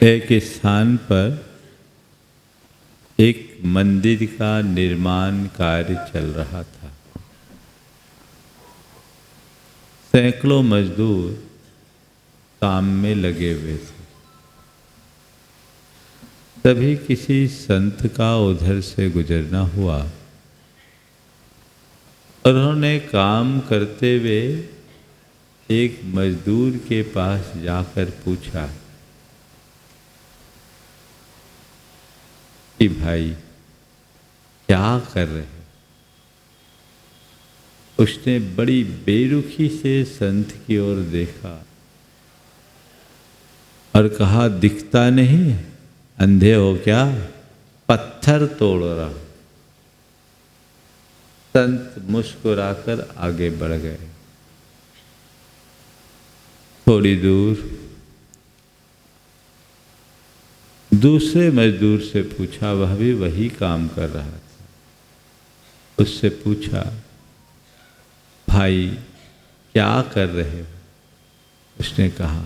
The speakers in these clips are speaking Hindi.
एक स्थान पर एक मंदिर का निर्माण कार्य चल रहा था। सैकड़ों मजदूर काम में लगे हुए थे। तभी किसी संत का उधर से गुजरना हुआ और उन्होंने काम करते हुए एक मजदूर के पास जाकर पूछा कि भाई क्या कर रहे हो? उसने बड़ी बेरुखी से संत की ओर देखा और कहा, दिखता नहीं, अंधे हो क्या? पत्थर तोड़ रहा। संत मुस्कुराकर आगे बढ़ गए। थोड़ी दूर दूसरे मजदूर से पूछा, वह भी वही काम कर रहा था। उससे पूछा, भाई क्या कर रहे हो? उसने कहा,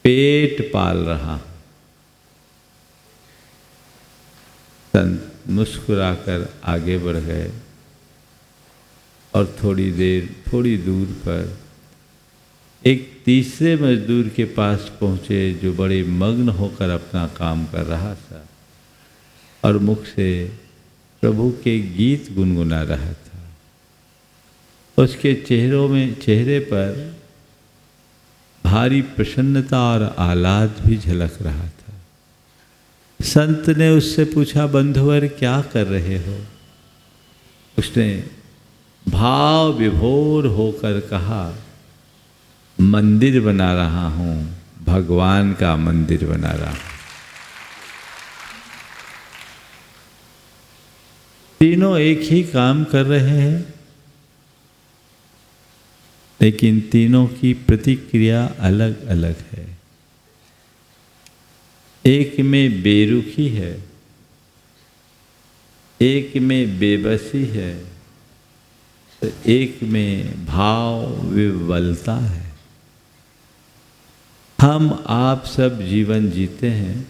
पेट पाल रहा। संत मुस्कुराकर आगे बढ़ गए और थोड़ी दूर पर एक तीसरे मजदूर के पास पहुँचे जो बड़े मग्न होकर अपना काम कर रहा था और मुख से प्रभु के गीत गुनगुना रहा था। उसके चेहरे पर भारी प्रसन्नता और आह्लाद भी झलक रहा था। संत ने उससे पूछा, बंधुवर क्या कर रहे हो? उसने भाव विभोर होकर कहा, मंदिर बना रहा हूं, भगवान का मंदिर बना रहा हूं। तीनों एक ही काम कर रहे हैं, लेकिन तीनों की प्रतिक्रिया अलग अलग है। एक में बेरुखी है, एक में बेबसी है, तो एक में भाव विवलता है। हम आप सब जीवन जीते हैं,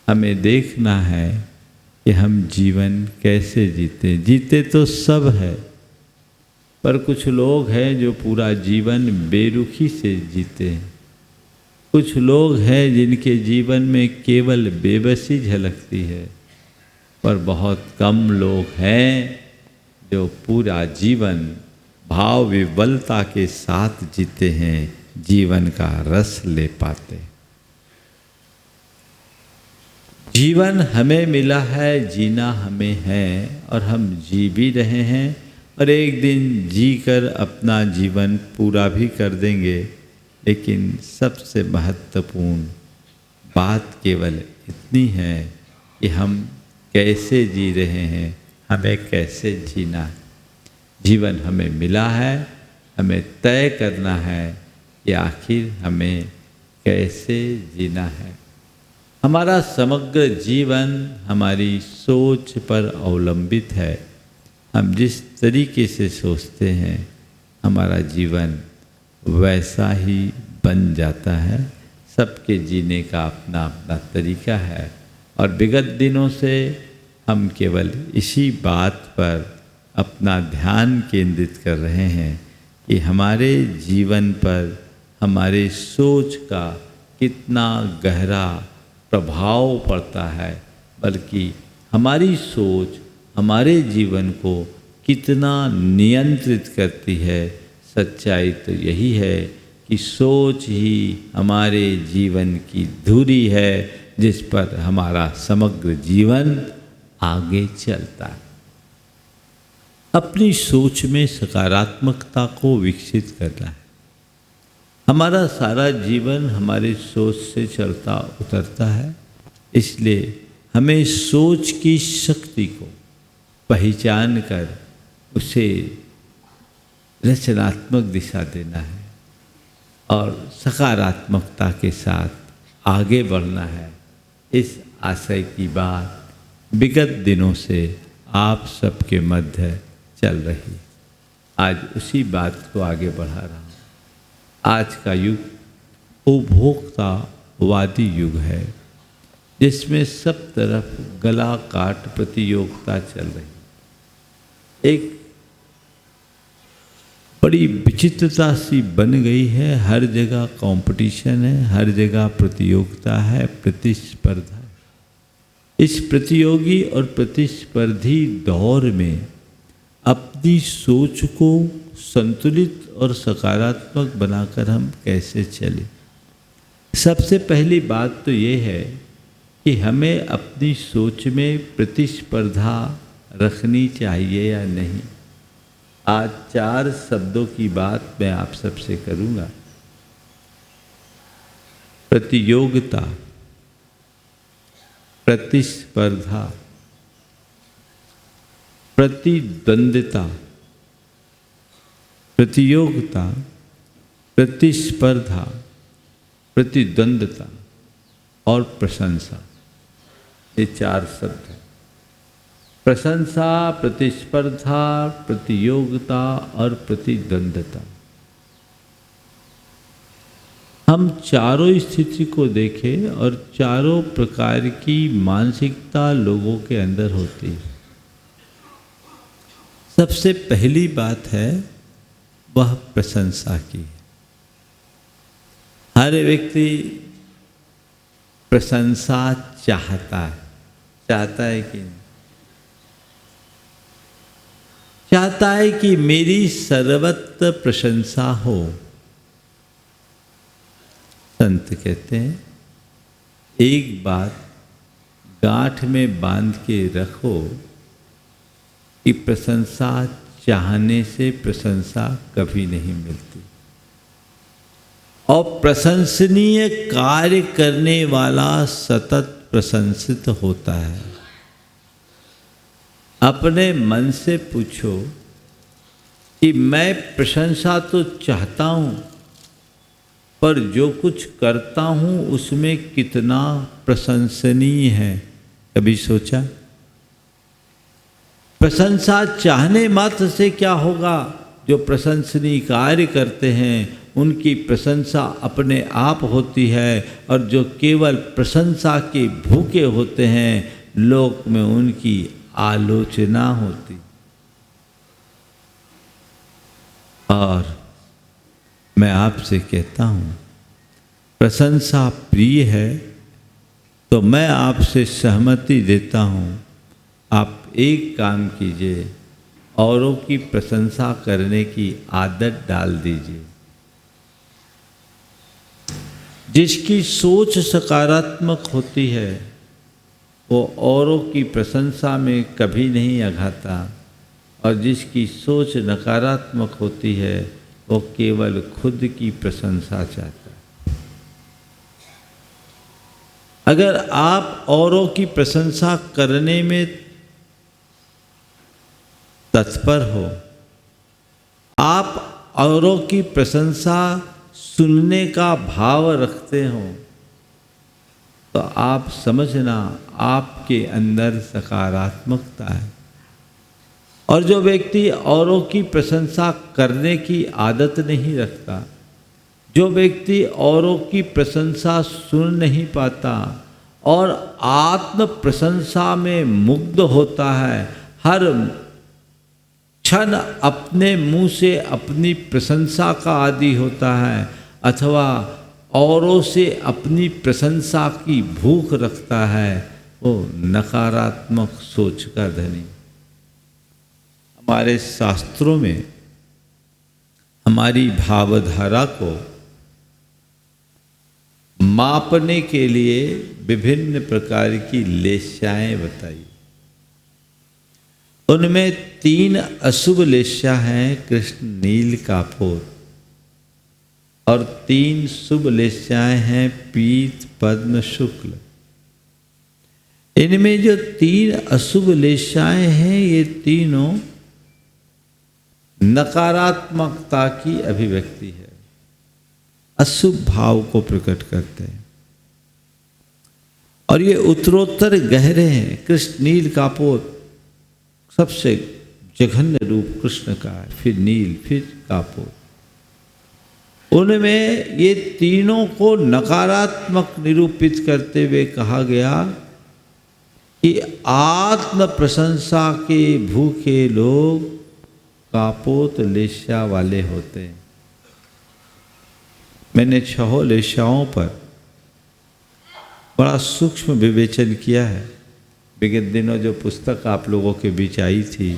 हमें देखना है कि हम जीवन कैसे जीते तो सब है, पर कुछ लोग हैं जो पूरा जीवन बेरुखी से जीते हैं। कुछ लोग हैं जिनके जीवन में केवल बेबसी झलकती है, पर बहुत कम लोग हैं जो पूरा जीवन भाव विवलता के साथ जीते हैं, जीवन का रस ले पाते। जीवन हमें मिला है, जीना हमें है और हम जी भी रहे हैं और एक दिन जीकर अपना जीवन पूरा भी कर देंगे। लेकिन सबसे महत्वपूर्ण बात केवल इतनी है कि हम कैसे जी रहे हैं, हमें कैसे जीना है। जीवन हमें मिला है, हमें तय करना है कि आखिर हमें कैसे जीना है। हमारा समग्र जीवन हमारी सोच पर अवलंबित है। हम जिस तरीके से सोचते हैं, हमारा जीवन वैसा ही बन जाता है। सबके जीने का अपना अपना तरीका है और विगत दिनों से हम केवल इसी बात पर अपना ध्यान केंद्रित कर रहे हैं कि हमारे जीवन पर हमारे सोच का कितना गहरा प्रभाव पड़ता है, बल्कि हमारी सोच हमारे जीवन को कितना नियंत्रित करती है। सच्चाई तो यही है कि सोच ही हमारे जीवन की धुरी है जिस पर हमारा समग्र जीवन आगे चलता है। अपनी सोच में सकारात्मकता को विकसित करना है। हमारा सारा जीवन हमारी सोच से चलता उतरता है, इसलिए हमें सोच की शक्ति को पहचान कर उसे रचनात्मक दिशा देना है और सकारात्मकता के साथ आगे बढ़ना है। इस आशय की बात विगत दिनों से आप सबके मध्य चल रही। आज उसी बात को आगे बढ़ा रहा हूँ। आज का युग उपभोक्ता वादी युग है, जिसमें सब तरफ गला काट प्रतियोगिता चल रही। एक बड़ी विचित्रता सी बन गई है, हर जगह कंपटीशन है, हर जगह प्रतियोगिता है, प्रतिस्पर्धा है। इस प्रतियोगी और प्रतिस्पर्धी दौर में अपनी सोच को संतुलित और सकारात्मक बनाकर हम कैसे चलें? सबसे पहली बात तो ये है कि हमें अपनी सोच में प्रतिस्पर्धा रखनी चाहिए या नहीं। आज 4 शब्दों की बात मैं आप सबसे करूंगा। प्रतियोगिता, प्रतिस्पर्धा, प्रतिद्वंद्विता, प्रतियोगिता, प्रतिस्पर्धा, प्रतिद्वंद्विता और प्रशंसा, ये 4 शब्द हैं। प्रशंसा, प्रतिस्पर्धा, प्रतियोगिता और प्रतिद्वंद्विता। हम चारों स्थिति को देखें और चारों प्रकार की मानसिकता लोगों के अंदर होती है। सबसे पहली बात है वह प्रशंसा की। हर व्यक्ति प्रशंसा चाहता है कि नहीं? चाहता है कि मेरी सर्वत्र प्रशंसा हो। संत कहते हैं एक बात गांठ में बांध के रखो कि प्रशंसा चाहने से प्रशंसा कभी नहीं मिलती, और प्रशंसनीय कार्य करने वाला सतत प्रशंसित होता है। अपने मन से पूछो कि मैं प्रशंसा तो चाहता हूँ, पर जो कुछ करता हूँ उसमें कितना प्रशंसनीय है? कभी सोचा? प्रशंसा चाहने मात्र से क्या होगा? जो प्रशंसनीय कार्य करते हैं उनकी प्रशंसा अपने आप होती है, और जो केवल प्रशंसा के भूखे होते हैं लोक में उनकी आलोचना होती। और मैं आपसे कहता हूँ प्रशंसा प्रिय है तो मैं आपसे सहमति देता हूँ, आप एक काम कीजिए, औरों की प्रशंसा करने की आदत डाल दीजिए। जिसकी सोच सकारात्मक होती है वो औरों की प्रशंसा में कभी नहीं आघाता, और जिसकी सोच नकारात्मक होती है वो केवल खुद की प्रशंसा चाहता है। अगर आप औरों की प्रशंसा करने में तत्पर हो, आप औरों की प्रशंसा सुनने का भाव रखते हो, तो आप समझना आपके अंदर सकारात्मकता है। और जो व्यक्ति औरों की प्रशंसा करने की आदत नहीं रखता, जो व्यक्ति औरों की प्रशंसा सुन नहीं पाता और आत्म प्रशंसा में मुग्ध होता है, हर क्षण अपने मुंह से अपनी प्रशंसा का आदी होता है, अथवा औरों से अपनी प्रशंसा की भूख रखता है, वो नकारात्मक सोच का धनी। हमारे शास्त्रों में हमारी भावधारा को मापने के लिए विभिन्न प्रकार की लेस्याएं बताई। उनमें 3 अशुभ लेस्या हैं, कृष्ण नील कापोर, और 3 शुभ लेस्याएं हैं, पीत पद्म शुक्ल। इनमें जो 3 अशुभ लेस्याएं हैं ये तीनों नकारात्मकता की अभिव्यक्ति है, अशुभ भाव को प्रकट करते हैं, और ये उत्तरोत्तर गहरे हैं। कृष्ण नील कापोर सबसे जघन्य रूप कृष्ण का है, फिर नील, फिर कापोर। उनमें ये तीनों को नकारात्मक निरूपित करते हुए कहा गया कि आत्म प्रशंसा के भूखे लोग कापोत लेस्या वाले होते हैं। मैंने 6 लेस्याओं पर बड़ा सूक्ष्म विवेचन किया है। विगत दिनों जो पुस्तक आप लोगों के बीच आई थी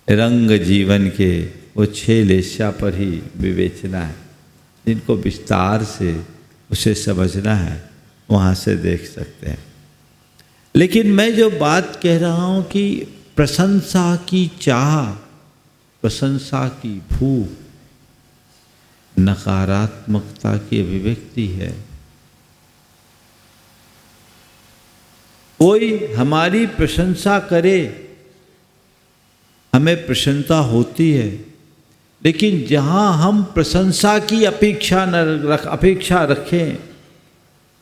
रंग जीवन के, वो 6 लेस्या पर ही विवेचना है। जिनको विस्तार से उसे समझना है वहाँ से देख सकते हैं। लेकिन मैं जो बात कह रहा हूँ कि प्रशंसा की चाह, प्रशंसा की भूख नकारात्मकता की अभिव्यक्ति है। कोई हमारी प्रशंसा करे, हमें प्रसन्नता होती है, लेकिन जहाँ हम प्रशंसा की अपेक्षा रखें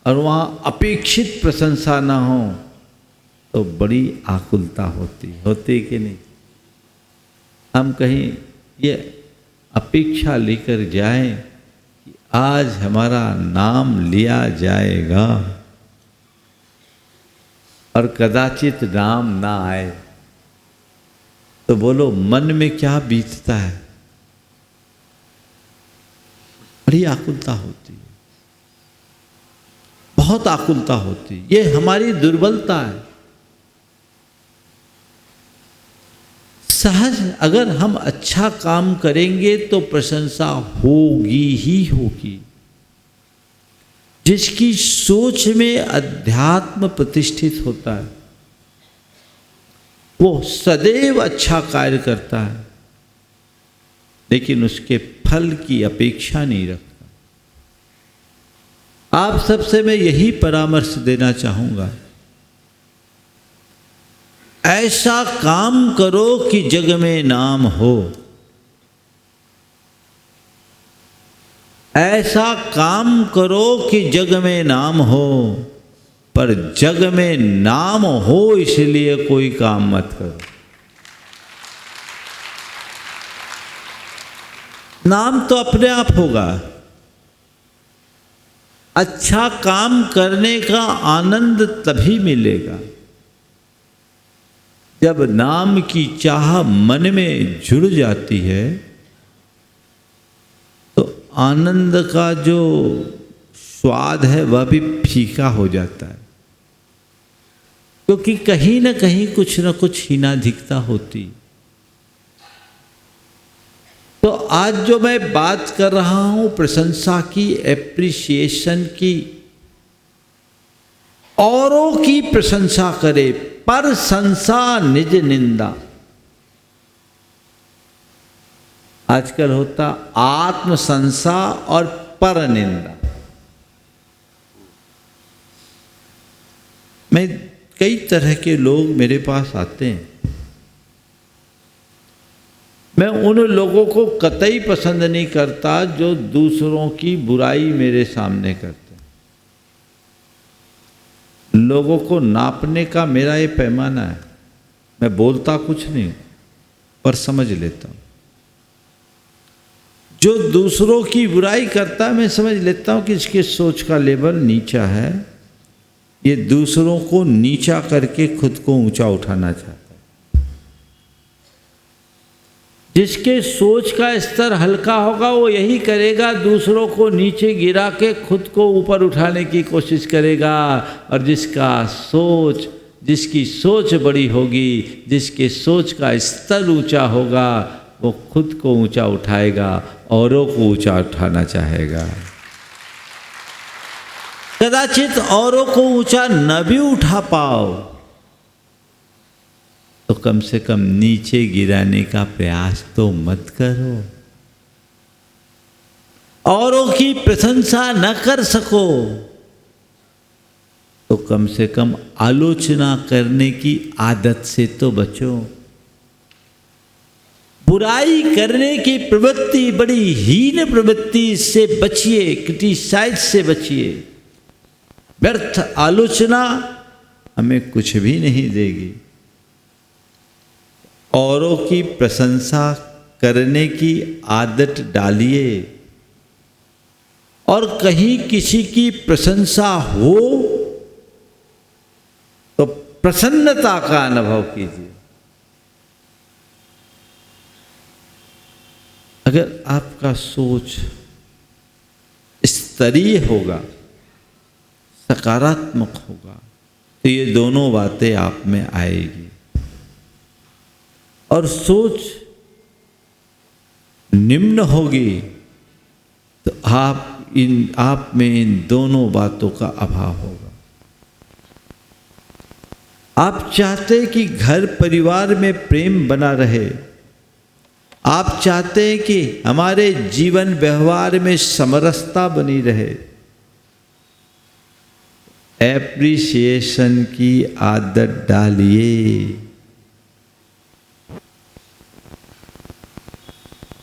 और वहाँ अपेक्षित प्रशंसा ना हो तो बड़ी आकुलता होती कि नहीं। हम कहीं ये अपेक्षा लेकर जाएं कि आज हमारा नाम लिया जाएगा और कदाचित नाम ना आए, तो बोलो मन में क्या बीतता है। बड़ी आकुलता होती है, बहुत आकुलता होती है। ये हमारी दुर्बलता है। सहज अगर हम अच्छा काम करेंगे तो प्रशंसा होगी ही होगी। जिसकी सोच में अध्यात्म प्रतिष्ठित होता है वो सदैव अच्छा कार्य करता है, लेकिन उसके फल की अपेक्षा नहीं रखता। आप सबसे मैं यही परामर्श देना चाहूंगा, ऐसा काम करो कि जग में नाम हो। ऐसा काम करो कि जग में नाम हो, पर जग में नाम हो इसलिए कोई काम मत करो। नाम तो अपने आप होगा। अच्छा काम करने का आनंद तभी मिलेगा जब नाम की चाह मन में जुड़ जाती है, तो आनंद का जो स्वाद है वह भी फीका हो जाता है, क्योंकि कहीं ना कहीं कुछ ना कुछ हीनाधिकता होती। तो आज जो मैं बात कर रहा हूं प्रशंसा की, एप्रिसिएशन की, औरों की प्रशंसा करे पर संसा निज निंदा। आजकल होता आत्मसंसा और पर निंदा। मैं कई तरह के लोग मेरे पास आते हैं, मैं उन लोगों को कतई पसंद नहीं करता जो दूसरों की बुराई मेरे सामने करते। लोगों को नापने का मेरा ये पैमाना है, मैं बोलता कुछ नहीं पर समझ लेता हूँ। जो दूसरों की बुराई करता है मैं समझ लेता हूँ कि इसकी सोच का लेवल नीचा है, ये दूसरों को नीचा करके खुद को ऊंचा उठाना चाहता है। जिसके सोच का स्तर हल्का होगा वो यही करेगा, दूसरों को नीचे गिरा के खुद को ऊपर उठाने की कोशिश करेगा। और जिसकी सोच बड़ी होगी, जिसके सोच का स्तर ऊंचा होगा, वो खुद को ऊंचा उठाएगा, औरों को ऊंचा उठाना चाहेगा। कदाचित औरों को ऊंचा न भी उठा पाओ तो कम से कम नीचे गिराने का प्रयास तो मत करो। औरों की प्रशंसा न कर सको तो कम से कम आलोचना करने की आदत से तो बचो। बुराई करने की प्रवृत्ति बड़ी हीन प्रवृत्ति से बचिए, क्रिटिसाइज से बचिए। व्यर्थ आलोचना हमें कुछ भी नहीं देगी। औरों की प्रशंसा करने की आदत डालिए, और कहीं किसी की प्रशंसा हो तो प्रसन्नता का अनुभव कीजिए। अगर आपका सोच स्तरीय होगा, सकारात्मक होगा, तो ये दोनों बातें आप में आएगी। और सोच निम्न होगी तो आप में इन दोनों बातों का अभाव होगा। आप चाहते हैं कि घर परिवार में प्रेम बना रहे, आप चाहते हैं कि हमारे जीवन व्यवहार में समरसता बनी रहे, एप्रिसिएशन की आदत डालिए।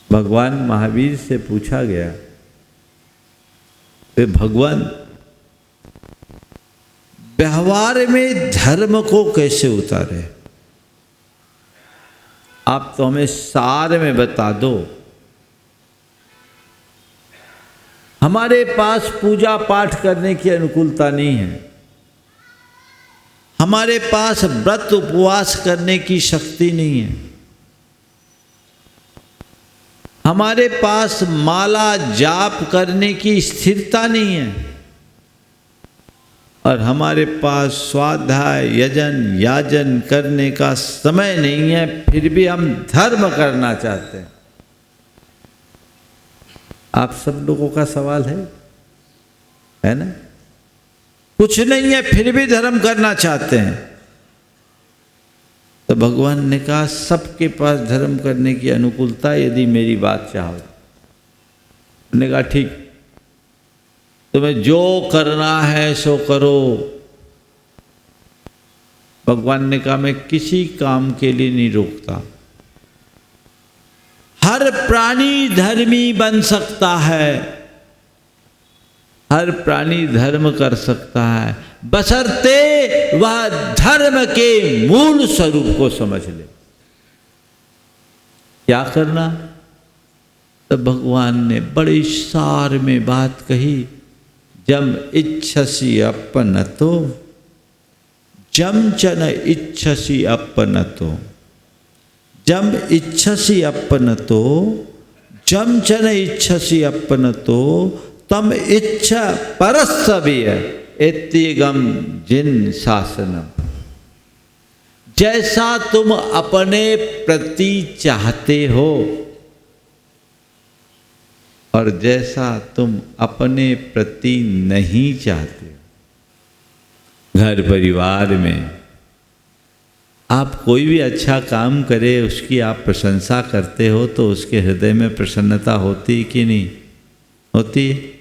भगवान महावीर से पूछा गया, वे भगवान व्यवहार में धर्म को कैसे उतारे? आप तो हमें सार में बता दो। हमारे पास पूजा पाठ करने की अनुकूलता नहीं है, हमारे पास व्रत उपवास करने की शक्ति नहीं है, हमारे पास माला जाप करने की स्थिरता नहीं है, और हमारे पास स्वाध्याय यजन याजन करने का समय नहीं है, फिर भी हम धर्म करना चाहते हैं। आप सब लोगों का सवाल है ना? कुछ नहीं है फिर भी धर्म करना चाहते हैं। तो भगवान ने कहा सबके पास धर्म करने की अनुकूलता, यदि मेरी बात चाहो। उन्होंने कहा ठीक, तुम्हें जो करना है सो करो। भगवान ने कहा मैं किसी काम के लिए नहीं रोकता, हर प्राणी धर्मी बन सकता है, हर प्राणी धर्म कर सकता है, बशर्ते वह धर्म के मूल स्वरूप को समझ ले। क्या करना? तो भगवान ने बड़ी सार में बात कही, जम इच्छसि अपनतो, जम चन इच्छसि अपनतो, जम इच्छसि अपनतो, जम चन इच्छसि अपनतो, तम इच्छा परस्सवीय इत्यगम जिन शासनम। जैसा तुम अपने प्रति चाहते हो और जैसा तुम अपने प्रति नहीं चाहते हो। घर परिवार में आप कोई भी अच्छा काम करे, उसकी आप प्रशंसा करते हो तो उसके हृदय में प्रसन्नता होती कि नहीं होती?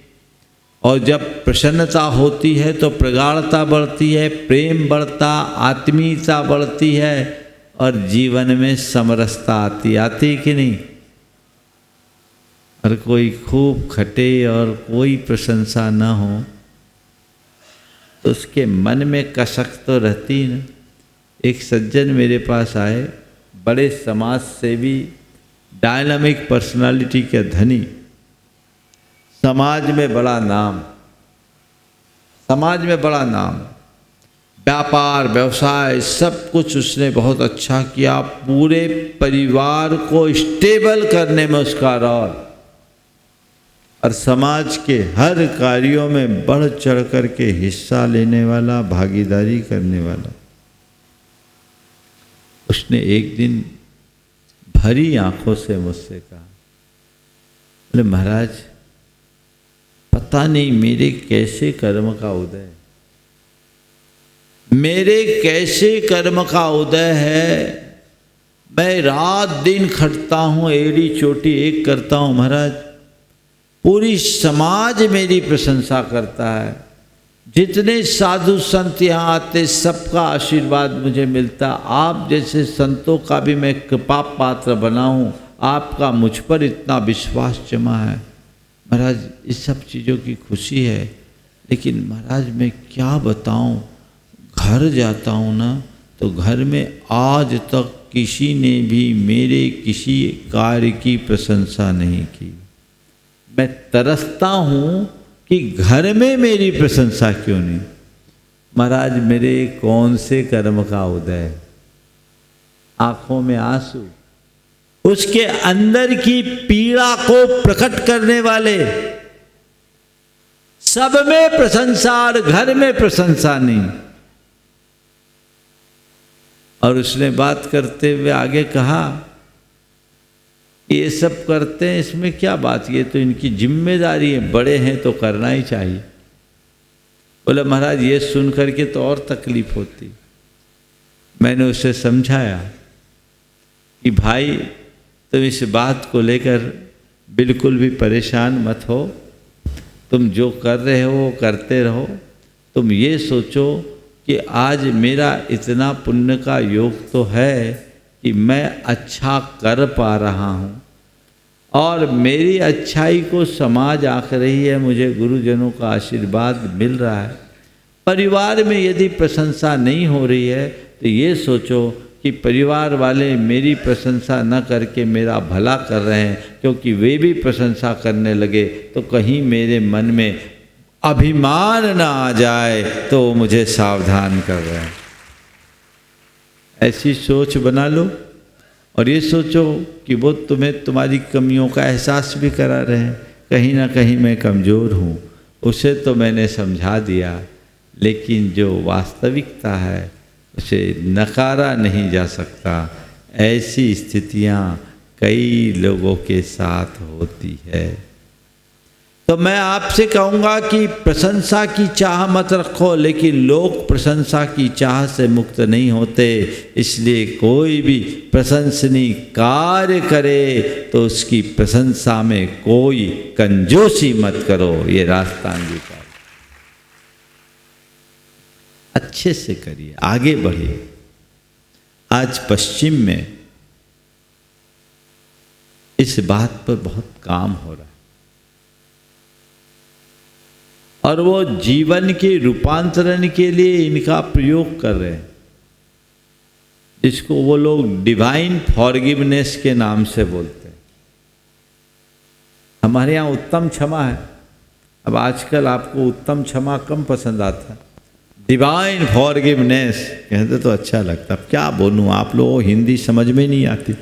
और जब प्रसन्नता होती है तो प्रगाढ़ता बढ़ती है, प्रेम बढ़ता, आत्मीयता बढ़ती है और जीवन में समरसता आती कि नहीं? और कोई खूब खटे और कोई प्रशंसा न हो तो उसके मन में कसक तो रहती ना। एक सज्जन मेरे पास आए, बड़े समाज सेवी, डायनामिक पर्सनालिटी के धनी, समाज में बड़ा नाम, समाज में बड़ा नाम, व्यापार व्यवसाय सब कुछ उसने बहुत अच्छा किया, पूरे परिवार को स्टेबल करने में उसका रोल, और समाज के हर कार्यों में बढ़ चढ़ कर के हिस्सा लेने वाला, भागीदारी करने वाला। उसने एक दिन भरी आंखों से मुझसे कहा, बोले महाराज पता नहीं मेरे कैसे कर्म का उदय, मेरे कैसे कर्म का उदय है, मैं रात दिन खटता हूँ, एड़ी चोटी एक करता हूँ महाराज, पूरी समाज मेरी प्रशंसा करता है, जितने साधु संत यहाँ आते सबका आशीर्वाद मुझे मिलता, आप जैसे संतों का भी मैं कृपा पात्र बना हूँ, आपका मुझ पर इतना विश्वास जमा है महाराज, इस सब चीज़ों की खुशी है। लेकिन महाराज मैं क्या बताऊँ, घर जाता हूँ ना तो घर में आज तक किसी ने भी मेरे किसी कार्य की प्रशंसा नहीं की। मैं तरसता हूँ कि घर में मेरी प्रशंसा क्यों नहीं। महाराज मेरे कौन से कर्म का उदय, आंखों में आंसू, उसके अंदर की पीड़ा को प्रकट करने वाले, सब में प्रशंसा और घर में प्रशंसा नहीं। और उसने बात करते हुए आगे कहा, ये सब करते हैं इसमें क्या बात, ये तो इनकी जिम्मेदारी है, बड़े हैं तो करना ही चाहिए। बोले महाराज ये सुन करके तो और तकलीफ होती। मैंने उसे समझाया कि भाई तुम इस बात को लेकर बिल्कुल भी परेशान मत हो, तुम जो कर रहे हो वो करते रहो। तुम ये सोचो कि आज मेरा इतना पुण्य का योग तो है कि मैं अच्छा कर पा रहा हूँ और मेरी अच्छाई को समाज आंक रही है, मुझे गुरुजनों का आशीर्वाद मिल रहा है। परिवार में यदि प्रशंसा नहीं हो रही है तो ये सोचो कि परिवार वाले मेरी प्रशंसा न करके मेरा भला कर रहे हैं, क्योंकि वे भी प्रशंसा करने लगे तो कहीं मेरे मन में अभिमान न आ जाए तो मुझे सावधान कर रहे हैं। ऐसी सोच बना लो और ये सोचो कि वो तुम्हें तुम्हारी कमियों का एहसास भी करा रहे हैं। कहीं ना कहीं मैं कमज़ोर हूँ, उसे तो मैंने समझा दिया, लेकिन जो वास्तविकता है उसे नकारा नहीं जा सकता। ऐसी स्थितियाँ कई लोगों के साथ होती है। तो मैं आपसे कहूँगा कि प्रशंसा की चाह मत रखो, लेकिन लोग प्रशंसा की चाह से मुक्त नहीं होते। इसलिए कोई भी प्रशंसनीय कार्य करे तो उसकी प्रशंसा में कोई कंजूसी मत करो। ये रास्ता अंगीकार अच्छे से करिए, आगे बढ़िए। आज पश्चिम में इस बात पर बहुत काम हो रहा है और वो जीवन के रूपांतरण के लिए इनका प्रयोग कर रहे हैं, जिसको वो लोग डिवाइन फॉरगिवनेस के नाम से बोलते हैं। हमारे यहाँ उत्तम क्षमा है। अब आजकल आपको उत्तम क्षमा कम पसंद आता है, डिवाइन फॉरगिवनेस कहते तो अच्छा लगता। अब क्या बोलूँ, आप लोगों को हिंदी समझ में नहीं आती।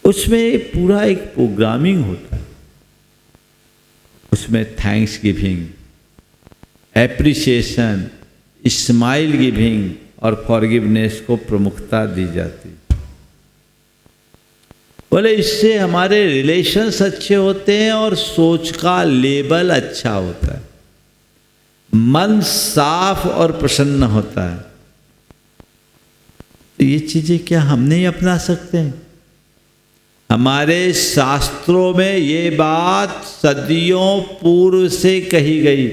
उसमें पूरा एक प्रोग्रामिंग होता है, उसमें thanks giving, appreciation, smile giving और फॉरगिवनेस को प्रमुखता दी जाती। बोले इससे हमारे रिलेशंस अच्छे होते हैं और सोच का लेवल अच्छा होता है, मन साफ और प्रसन्न होता है। तो ये चीजें क्या हम नहीं अपना सकते हैं? हमारे शास्त्रों में ये बात सदियों पूर्व से कही गई।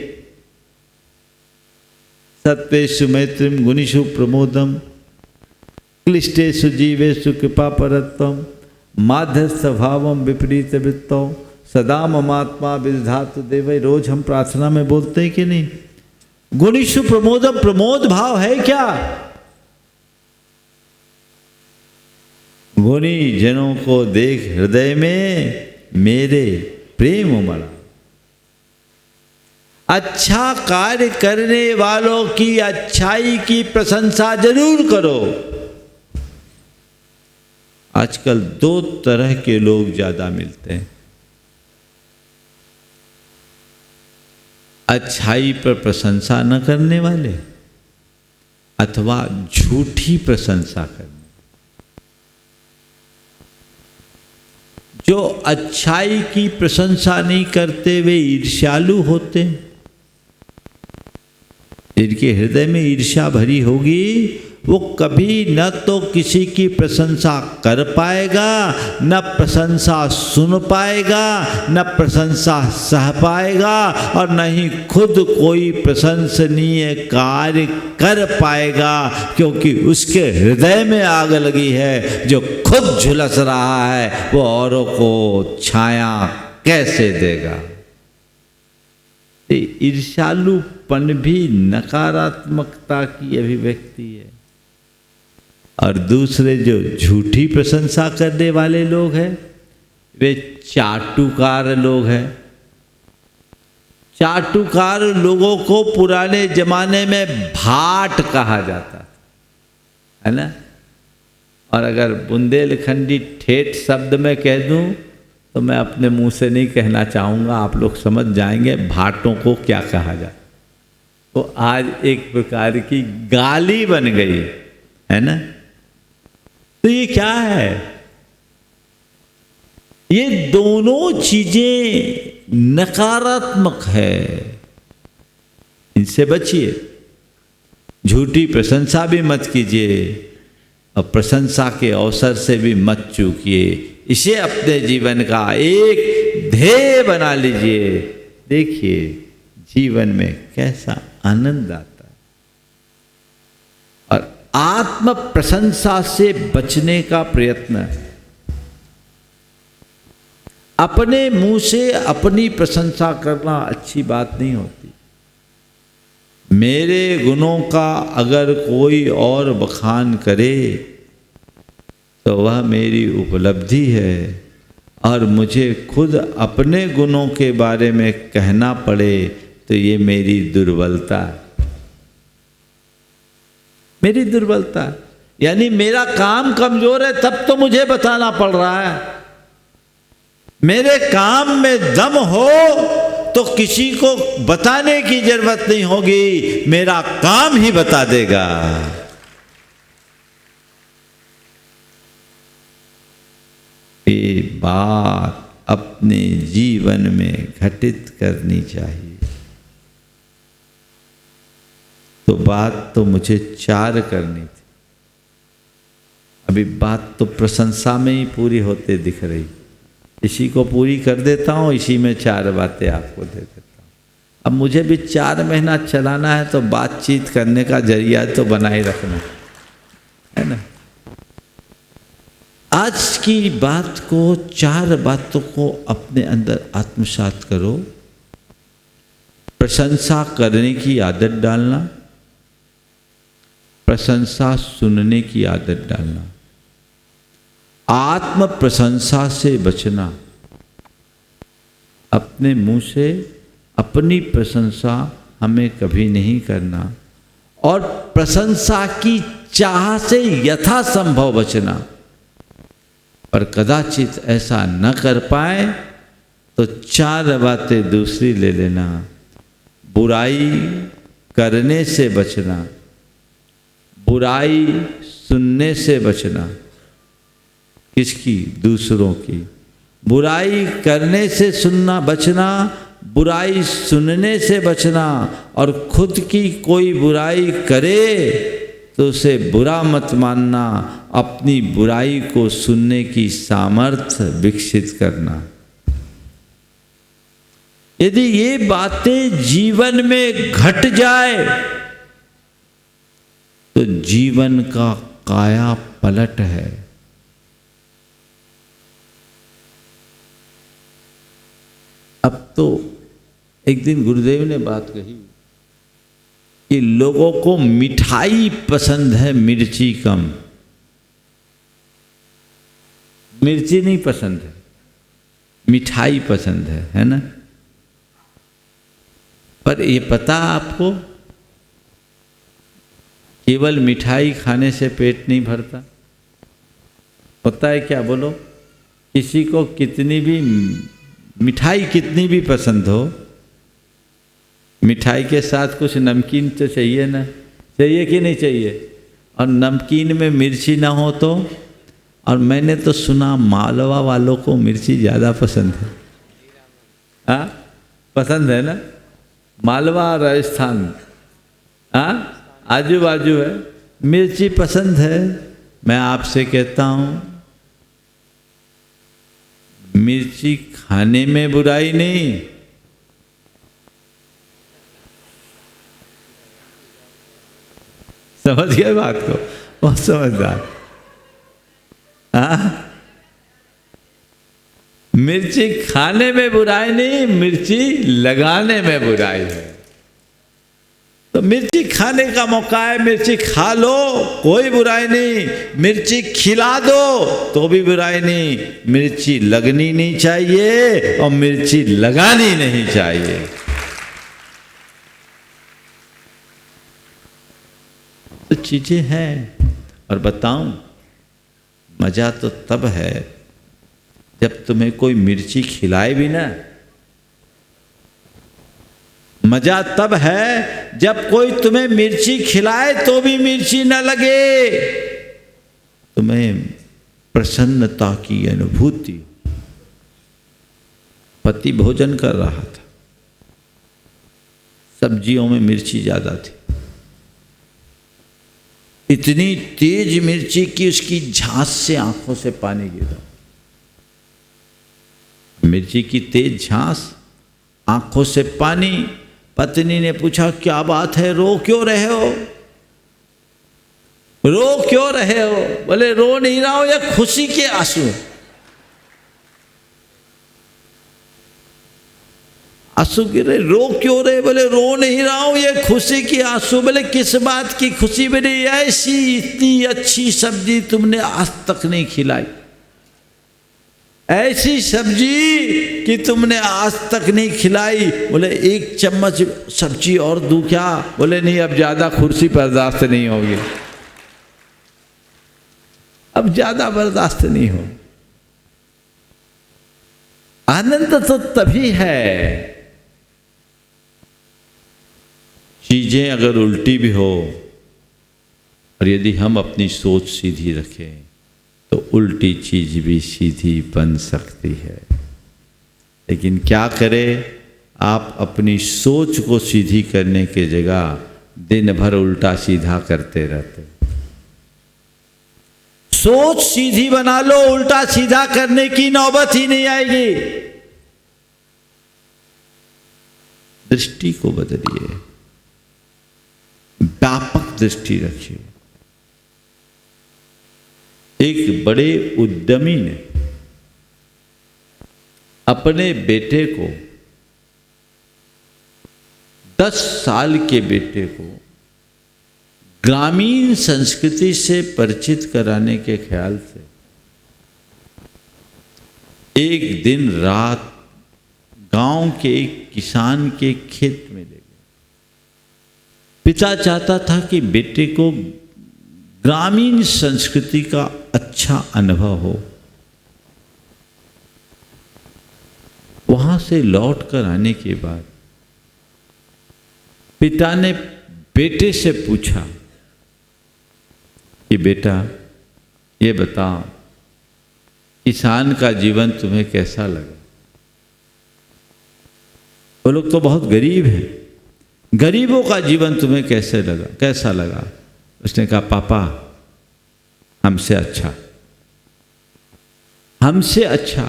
सत्वेषु मैत्रीम गुणिषु प्रमोदम क्लिष्टेषु जीवेषु कृपा परत्वम माध्यस्थ भावम विपरीत वृत्तौ सदा ममात्मा विधातु देव। रोज हम प्रार्थना में बोलते हैं कि नहीं? गुणिषु प्रमोदम, प्रमोद भाव है क्या? गुणी जनों को देख हृदय में मेरे प्रेम उमड़ा। अच्छा कार्य करने वालों की अच्छाई की प्रशंसा जरूर करो। आजकल दो तरह के लोग ज्यादा मिलते हैं, अच्छाई पर प्रशंसा न करने वाले अथवा झूठी प्रशंसा करने। जो अच्छाई की प्रशंसा नहीं करते वे ईर्ष्यालु होते हैं। जिनके हृदय में ईर्ष्या भरी होगी वो कभी न तो किसी की प्रशंसा कर पाएगा, न प्रशंसा सुन पाएगा, न प्रशंसा सह पाएगा और न ही खुद कोई प्रशंसनीय कार्य कर पाएगा, क्योंकि उसके हृदय में आग लगी है। जो खुद झुलस रहा है वो औरों को छाया कैसे देगा? ईर्ष्यालुपन भी नकारात्मकता की अभिव्यक्ति है। और दूसरे जो झूठी प्रशंसा करने वाले लोग हैं, वे चाटुकार लोग हैं। चाटुकार लोगों को पुराने जमाने में भाट कहा जाता है ना। और अगर बुंदेलखंडी ठेठ शब्द में कह दूं तो मैं अपने मुंह से नहीं कहना चाहूँगा, आप लोग समझ जाएंगे भाटों को क्या कहा जाए। तो आज एक प्रकार की गाली बन गई है ना। तो ये क्या है? ये दोनों चीजें नकारात्मक है, इनसे बचिए। झूठी प्रशंसा भी मत कीजिए और प्रशंसा के अवसर से भी मत चूकिए। इसे अपने जीवन का एक ध्येय बना लीजिए। देखिए जीवन में कैसा आनंद आता है। और आत्म प्रशंसा से बचने का प्रयत्न, अपने मुंह से अपनी प्रशंसा करना अच्छी बात नहीं होती। मेरे गुणों का अगर कोई और बखान करे तो वह मेरी उपलब्धि है, और मुझे खुद अपने गुणों के बारे में कहना पड़े तो ये मेरी दुर्बलता है। मेरी दुर्बलता है, यानी मेरा काम कमजोर है तब तो मुझे बताना पड़ रहा है। मेरे काम में दम हो तो किसी को बताने की जरूरत नहीं होगी, मेरा काम ही बता देगा। ये बात अपने जीवन में घटित करनी चाहिए। तो बात तो मुझे 4 करनी थी, अभी बात तो प्रशंसा में ही पूरी होते दिख रही। इसी को पूरी कर देता हूँ, इसी में 4 बातें आपको दे देता हूँ। अब मुझे भी 4 महीना चलाना है तो बातचीत करने का जरिया तो बनाए रखना है ना। आज की बात को, 4 बातों को अपने अंदर आत्मसात करो। प्रशंसा करने की आदत डालना, प्रशंसा सुनने की आदत डालना, आत्म प्रशंसा से बचना, अपने मुंह से अपनी प्रशंसा हमें कभी नहीं करना, और प्रशंसा की चाह से यथासंभव बचना। पर कदाचित ऐसा न कर पाए तो 4 बातें दूसरी ले लेना। बुराई करने से बचना, बुराई सुनने से बचना। किसकी? दूसरों की। बुराई करने से सुनना बचना, बुराई सुनने से बचना, और खुद की कोई बुराई करे तो उसे बुरा मत मानना, अपनी बुराई को सुनने की सामर्थ्य विकसित करना। यदि ये बातें जीवन में घट जाए तो जीवन का काया पलट है। अब तो एक दिन गुरुदेव ने बात कही कि लोगों को मिठाई पसंद है, मिर्ची कम। मिर्ची नहीं पसंद है, मिठाई पसंद है ना। पर ये पता आपको, केवल मिठाई खाने से पेट नहीं भरता। होता है क्या बोलो? किसी को कितनी भी मिठाई कितनी भी पसंद हो, मिठाई के साथ कुछ नमकीन तो चाहिए ना, चाहिए कि नहीं चाहिए? और नमकीन में मिर्ची ना हो तो, और मैंने तो सुना मालवा वालों को मिर्ची ज़्यादा पसंद है। हाँ, पसंद है ना? मालवा राजस्थान, हाँ, आजू बाजू है, मिर्ची पसंद है। मैं आपसे कहता हूँ, मिर्ची खाने में बुराई नहीं, समझ गए बात को? बहुत समझदार। हाँ, मिर्ची खाने में बुराई नहीं, मिर्ची लगाने में बुराई है। तो मिर्ची खाने का मौका है, मिर्ची खा लो, कोई बुराई नहीं। मिर्ची खिला दो तो भी बुराई नहीं। मिर्ची लगनी नहीं चाहिए और मिर्ची लगानी नहीं चाहिए। तो चीजें हैं। और बताऊं, मजा तो तब है जब तुम्हें कोई मिर्ची खिलाए भी ना। मजा तब है जब कोई तुम्हें मिर्ची खिलाए तो भी मिर्ची न लगे, तुम्हें प्रसन्नता की अनुभूति। पति भोजन कर रहा था, सब्जियों में मिर्ची ज्यादा थी, इतनी तेज मिर्ची कि उसकी झांस से आंखों से पानी गिरा। मिर्ची की तेज झांस, आंखों से पानी। पत्नी ने पूछा, क्या बात है, रो क्यों रहे हो? रो क्यों रहे हो? बोले रो नहीं रहा हो, या खुशी के आंसू। आंसू गिरे, रो क्यों रहे? बोले रो नहीं रहा हूं, ये खुशी के आंसू। बोले किस बात की खुशी? बोले ऐसी इतनी अच्छी सब्जी तुमने आज तक नहीं खिलाई, ऐसी सब्जी कि तुमने आज तक नहीं खिलाई। बोले एक चम्मच सब्जी और दूं क्या? बोले नहीं, अब ज्यादा कुर्सी बर्दाश्त नहीं होगी, अब ज्यादा बर्दाश्त नहीं हो। आनंद तो तभी है, चीजें अगर उल्टी भी हो और यदि हम अपनी सोच सीधी रखें तो उल्टी चीज भी सीधी बन सकती है। लेकिन क्या करें, आप अपनी सोच को सीधी करने के जगह दिन भर उल्टा सीधा करते रहते। सोच सीधी बना लो, उल्टा सीधा करने की नौबत ही नहीं आएगी। दृष्टि को बदलिए, व्यापक दृष्टि रखिए। एक बड़े उद्यमी ने अपने बेटे को, 10 साल के बेटे को ग्रामीण संस्कृति से परिचित कराने के ख्याल से एक दिन रात गांव के एक किसान के खेत में ले गए। पिता चाहता था कि बेटे को ग्रामीण संस्कृति का अच्छा अनुभव हो। वहां से लौट कर आने के बाद पिता ने बेटे से पूछा कि बेटा ये बताओ, किसान का जीवन तुम्हें कैसा लगा? वो लोग तो बहुत गरीब हैं, गरीबों का जीवन तुम्हें कैसा लगा? उसने कहा पापा हमसे अच्छा, हमसे अच्छा।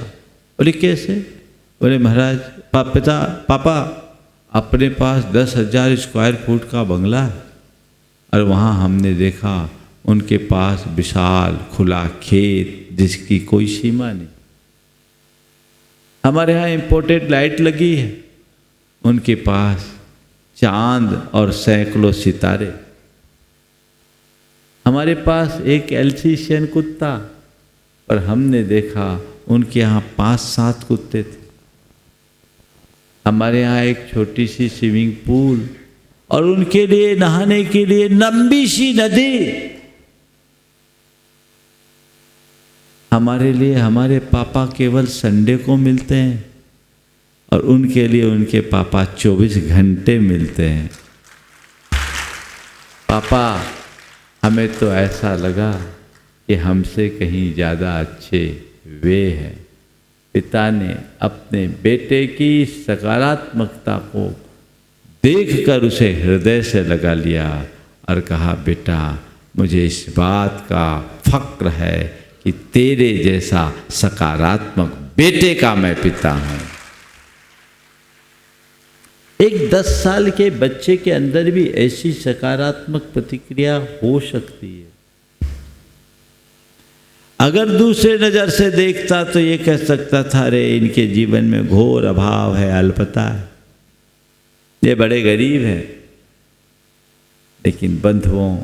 बोले कैसे? बोले महाराज पापा अपने पास 10,000 स्क्वायर फुट का बंगला है और वहाँ हमने देखा उनके पास विशाल खुला खेत जिसकी कोई सीमा नहीं। हमारे यहाँ इम्पोर्टेड लाइट लगी है, उनके पास चांद और सैकड़ों सितारे। हमारे पास एक एल्सीशियन कुत्ता और हमने देखा उनके यहाँ 5-7 कुत्ते थे। हमारे यहाँ एक छोटी सी स्विमिंग पूल और उनके लिए नहाने के लिए लंबी सी नदी। हमारे लिए हमारे पापा केवल संडे को मिलते हैं और उनके लिए उनके पापा 24 घंटे मिलते हैं। पापा हमें तो ऐसा लगा कि हमसे कहीं ज़्यादा अच्छे वे हैं। पिता ने अपने बेटे की सकारात्मकता को देखकर उसे हृदय से लगा लिया और कहा बेटा मुझे इस बात का फक्र है कि तेरे जैसा सकारात्मक बेटे का मैं पिता हूँ। एक 10 साल के बच्चे के अंदर भी ऐसी सकारात्मक प्रतिक्रिया हो सकती है। अगर दूसरे नज़र से देखता तो ये कह सकता था अरे इनके जीवन में घोर अभाव है, अल्पता है, ये बड़े गरीब हैं। लेकिन बंधुओं,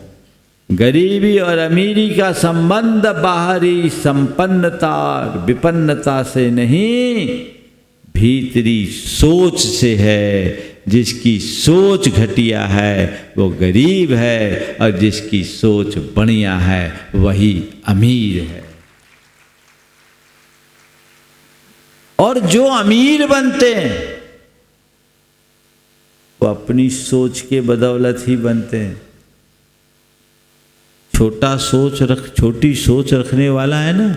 गरीबी और अमीरी का संबंध बाहरी संपन्नता और विपन्नता से नहीं, भीतरी सोच से है। जिसकी सोच घटिया है वो गरीब है, और जिसकी सोच बढ़िया है वही अमीर है। और जो अमीर बनते हैं वो अपनी सोच के बदौलत ही बनते हैं। छोटी सोच रखने वाला है ना,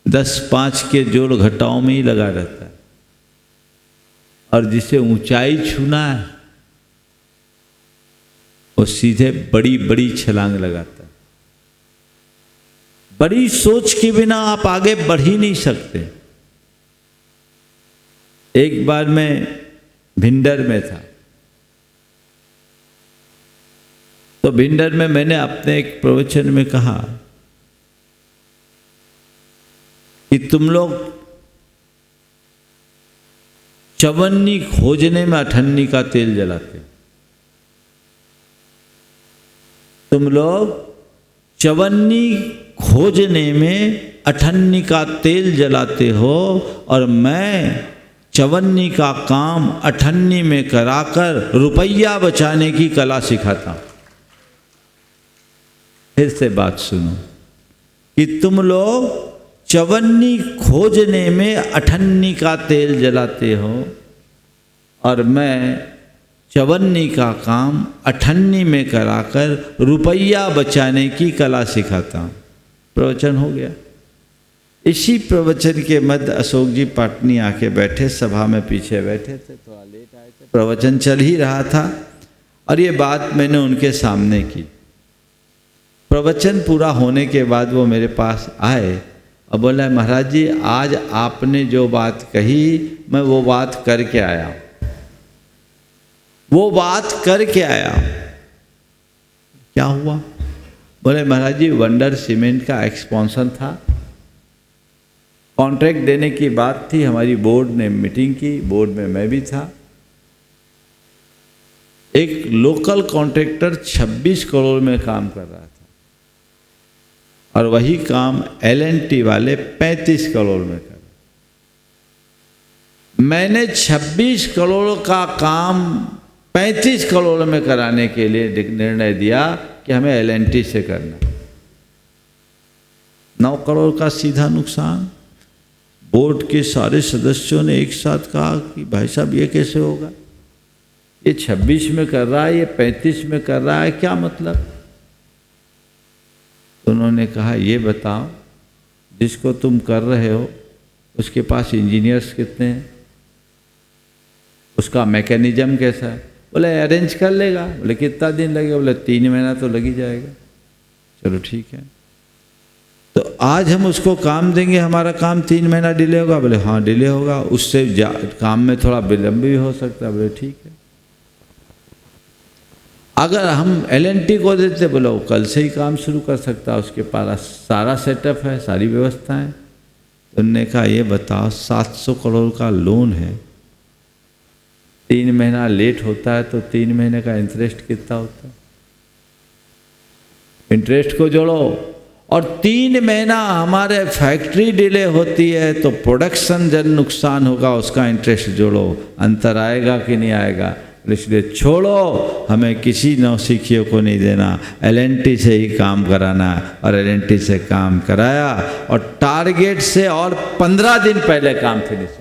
10-5 के जोड़ घटाओं में ही लगा रहता है। और जिसे ऊंचाई छूना है वो सीधे बड़ी बड़ी छलांग लगाता है। बड़ी सोच के बिना आप आगे बढ़ ही नहीं सकते। एक बार मैं भिंडर में था, तो भिंडर में मैंने अपने एक प्रवचन में कहा कि तुम लोग चवन्नी खोजने में अठन्नी का तेल जलाते हो। तुम लोग चवन्नी खोजने में अठन्नी का तेल जलाते हो, और मैं चवन्नी का काम अठन्नी में कराकर रुपया बचाने की कला सिखाता हूं। फिर से बात सुनो कि तुम लोग चवन्नी खोजने में अठन्नी का तेल जलाते हो, और मैं चवन्नी का काम अठन्नी में कराकर रुपया बचाने की कला सिखाता हूँ। प्रवचन हो गया। इसी प्रवचन के मध्य अशोक जी पाटनी आके बैठे, सभा में पीछे बैठे थे, थोड़ा लेट आए थे। प्रवचन चल ही रहा था और ये बात मैंने उनके सामने की। प्रवचन पूरा होने के बाद वो मेरे पास आए और बोला, महाराज जी आज आपने जो बात कही मैं वो बात करके आया, वो बात करके आया। क्या हुआ? बोले महाराज जी वंडर सीमेंट का एक्सपेंशन था, कॉन्ट्रैक्ट देने की बात थी, हमारी बोर्ड ने मीटिंग की, बोर्ड में मैं भी था। एक लोकल कॉन्ट्रैक्टर 26 करोड़ में काम कर रहा था और वही काम L&T वाले 35 करोड़ में कर। मैंने 26 करोड़ का काम 35 करोड़ में कराने के लिए निर्णय दिया कि हमें L&T से करना। 9 करोड़ का सीधा नुकसान। बोर्ड के सारे सदस्यों ने एक साथ कहा कि भाई साहब ये कैसे होगा, ये 26 में कर रहा है, ये 35 में कर रहा है, क्या मतलब? तो उन्होंने कहा ये बताओ जिसको तुम कर रहे हो उसके पास इंजीनियर्स कितने हैं, उसका मैकेनिज्म कैसा है? बोले अरेंज कर लेगा। बोले कितना दिन लगेगा? बोले 3 महीना तो लग ही जाएगा। चलो ठीक है, तो आज हम उसको काम देंगे, हमारा काम 3 महीना डिले होगा? बोले हाँ डिले होगा, उससे काम में थोड़ा विलम्ब भी हो सकता है। बोले ठीक है। अगर हम L&T को देते, बोले वो कल से ही काम शुरू कर सकता है, उसके पास सारा सेटअप है, सारी व्यवस्थाएं। तो उन्होंने कहा ये बताओ 700 करोड़ का लोन है, 3 महीना लेट होता है तो 3 महीने का इंटरेस्ट कितना होता है? इंटरेस्ट को जोड़ो, और 3 महीना हमारे फैक्ट्री डिले होती है तो प्रोडक्शन जब नुकसान होगा उसका इंटरेस्ट जोड़ो, अंतर आएगा कि नहीं आएगा? इसलिए छोड़ो, हमें किसी नौसिखियों को नहीं देना, L&T से ही काम कराना। और L&T से काम कराया और टारगेट से और 15 दिन पहले काम फिनिश।